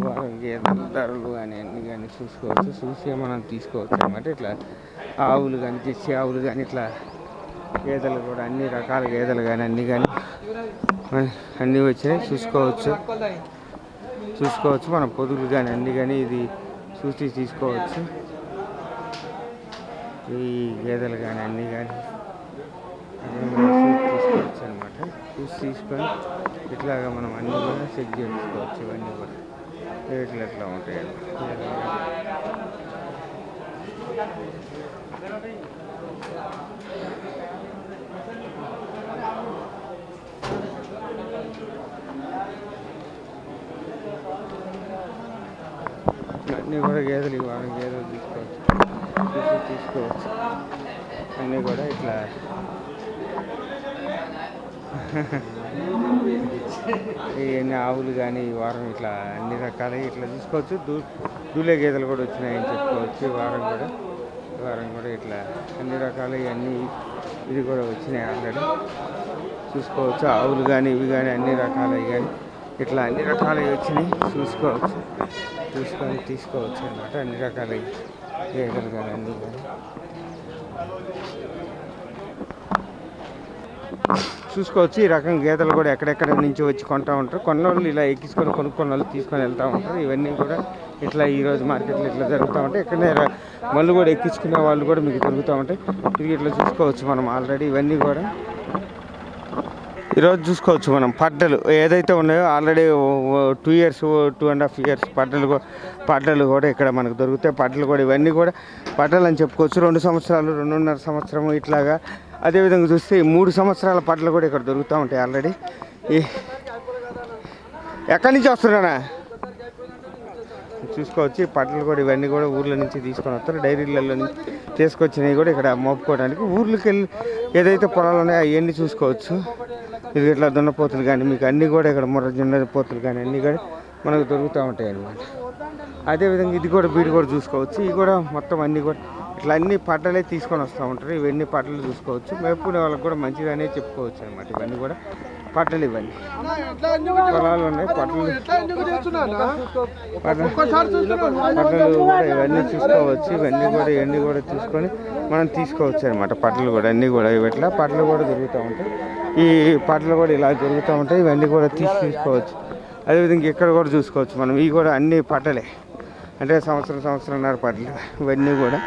వారం గేదెల ధరలు కానీ అన్నీ కానీ చూసుకోవచ్చు, చూసి మనం తీసుకోవచ్చు అనమాట. ఇట్లా ఆవులు కానీ జెర్సీ ఆవులు కానీ ఇట్లా గేదెలు కూడా అన్ని రకాల గేదెలు కానీ అన్నీ కానీ అన్నీ వచ్చినాయి చూసుకోవచ్చు మనం పొదులు కానీ అన్నీ కానీ ఇది చూసి తీసుకోవచ్చు. ఈ గేదెలు కానీ అన్నీ కానీ తీసుకోవచ్చు అనమాట. చూసి తీసుకొని ఇట్లాగా మనం అన్నీ కూడా చెక్ చేసుకోవచ్చు. ఇవన్నీ కూడా రేట్లు ఎట్లా ఉంటాయి అన్నీ కూడా గేదెలు ఇవ్వాలి, గేదెలు తీసుకోవచ్చు అన్నీ కూడా ఇట్లా ఇవన్నీ ఆవులు కానీ ఈ వారం ఇట్లా అన్ని రకాల ఇట్లా తీసుకోవచ్చు. దూలే గేదెలు కూడా వచ్చినాయని చెప్పుకోవచ్చు. ఈ వారం కూడా ఇట్లా అన్ని రకాలు ఇవన్నీ ఇది కూడా వచ్చినాయి ఆల్రెడీ చూసుకోవచ్చు. ఆవులు కానీ ఇవి కానీ అన్ని రకాలవి కానీ ఇట్లా అన్ని రకాలవి వచ్చినాయి చూసుకొని తీసుకోవచ్చు అన్నమాట. అన్ని రకాల గేదెలు కానీ అన్నీ కానీ చూసుకోవచ్చు. ఈ రకం గేదెలు కూడా ఎక్కడెక్కడ నుంచి వచ్చి కొంటూ ఉంటారు. కొన్నోళ్ళు ఇలా ఎక్కించుకొని కొనుక్కున్న వాళ్ళు తీసుకొని వెళ్తూ ఉంటారు. ఇవన్నీ కూడా ఇట్లా ఈరోజు మార్కెట్లో ఇట్లా జరుగుతూ ఉంటాయి. ఎక్కడనే మళ్ళీ కూడా ఎక్కించుకునే వాళ్ళు కూడా మీకు దొరుకుతూ ఉంటాయి. ఇది ఇట్లా చూసుకోవచ్చు మనం ఆల్రెడీ ఇవన్నీ కూడా ఈరోజు చూసుకోవచ్చు మనం. పడ్డలు ఏదైతే ఉన్నాయో ఆల్రెడీ 2 years 2.5 years పడ్డలు కూడా ఇక్కడ మనకు దొరుకుతాయి. పడ్డలు కూడా ఇవన్నీ కూడా పడ్డలు అని చెప్పుకోవచ్చు. 2 సంవత్సరాలు 2.5 సంవత్సరం ఇట్లాగా. అదేవిధంగా చూస్తే 3 సంవత్సరాల పడ్డలు కూడా ఇక్కడ దొరుకుతూ ఉంటాయి ఆల్రెడీ. ఎక్కడి నుంచి వస్తున్నానా చూసుకోవచ్చు. ఈ పడ్డలు కూడా ఇవన్నీ కూడా ఊర్ల నుంచి తీసుకొని వస్తారు. డైరీలలో నుంచి తీసుకొచ్చినవి కూడా ఇక్కడ మోపుకోవడానికి ఊర్లోకి వెళ్ళి ఏదైతే పొలాలు ఉన్నాయో అవన్నీ చూసుకోవచ్చు. ఇది ఇట్లా దున్నపోతులు కానీ మీకు అన్నీ కూడా ఇక్కడ జొన్న పోతులు కానీ అన్నీ కూడా మనకు దొరుకుతూ ఉంటాయి అన్నమాట. అదేవిధంగా ఇది కూడా బీడు కూడా చూసుకోవచ్చు. ఇవి కూడా మొత్తం అన్నీ కూడా ఇట్లా అన్ని పడ్డలే తీసుకొని వస్తూ ఉంటారు. ఇవన్నీ పడ్డలు చూసుకోవచ్చు. మేపుకునే వాళ్ళకి కూడా మంచిగానే చెప్పుకోవచ్చు అనమాట. ఇవన్నీ కూడా పడ్డలు, ఇవన్నీ పొలాలు ఉన్నాయి. పడ్డలు కూడా ఇవన్నీ చూసుకోవచ్చు. ఇవన్నీ కూడా తీసుకొని మనం తీసుకోవచ్చు అనమాట. పడ్డలు కూడా అన్నీ కూడా ఇట్లా పడ్డలు కూడా దొరుకుతూ ఉంటాయి. ఈ పడ్డలు కూడా ఇలా జరుగుతూ ఉంటాయి. ఇవన్నీ కూడా తీసుకోవచ్చు. అదేవిధంగా ఇక్కడ కూడా చూసుకోవచ్చు మనం. ఇవి కూడా అన్ని పడ్డలే, అంటే సంవత్సరంన్నర పడ్డలు ఇవన్నీ కూడా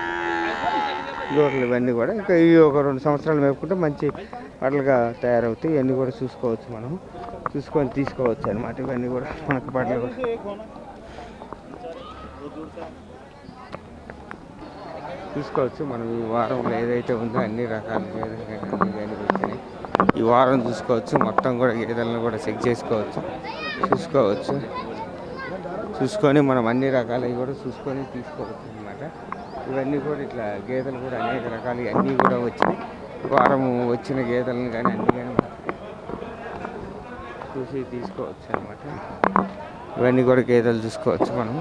దూరలు. ఇవన్నీ కూడా ఇంకా ఇవి ఒక 2 సంవత్సరాలు మేపుకుంటే మంచి పడ్డలుగా తయారవుతాయి. ఇవన్నీ కూడా చూసుకోవచ్చు మనం. చూసుకొని తీసుకోవచ్చు అనమాట. ఇవన్నీ కూడా మనకు పడ్డలు కూడా చూసుకోవచ్చు మనం. ఈ వారంలో ఏదైతే ఉందో అన్ని రకాల గేదెలు కానీ వచ్చినాయి. ఈ వారం చూసుకోవచ్చు. మొత్తం కూడా గేదెలను కూడా చెక్ చూసుకొని మనం అన్ని రకాలవి కూడా చూసుకొని తీసుకోవచ్చు అనమాట. ఇవన్నీ కూడా ఇట్లా గేదెలు కూడా అనేక రకాలు అన్నీ కూడా వచ్చినాయి. వారం వచ్చిన గేదెలను కానీ అన్నీ కానీ చూసి తీసుకోవచ్చు అనమాట. ఇవన్నీ కూడా గేదెలు చూసుకోవచ్చు మనం.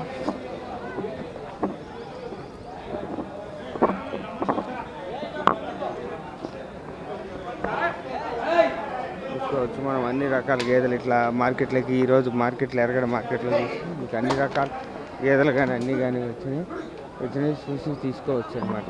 చూసుకోవచ్చు మనం అన్ని రకాల గేదెలు ఇట్లా మార్కెట్లోకి ఈరోజు ఎరగడ మార్కెట్లో చూసి మీకు అన్ని రకాల గేదెలు కానీ అన్నీ కానీ వచ్చినాయి చూసి తీసుకోవచ్చు అనమాట.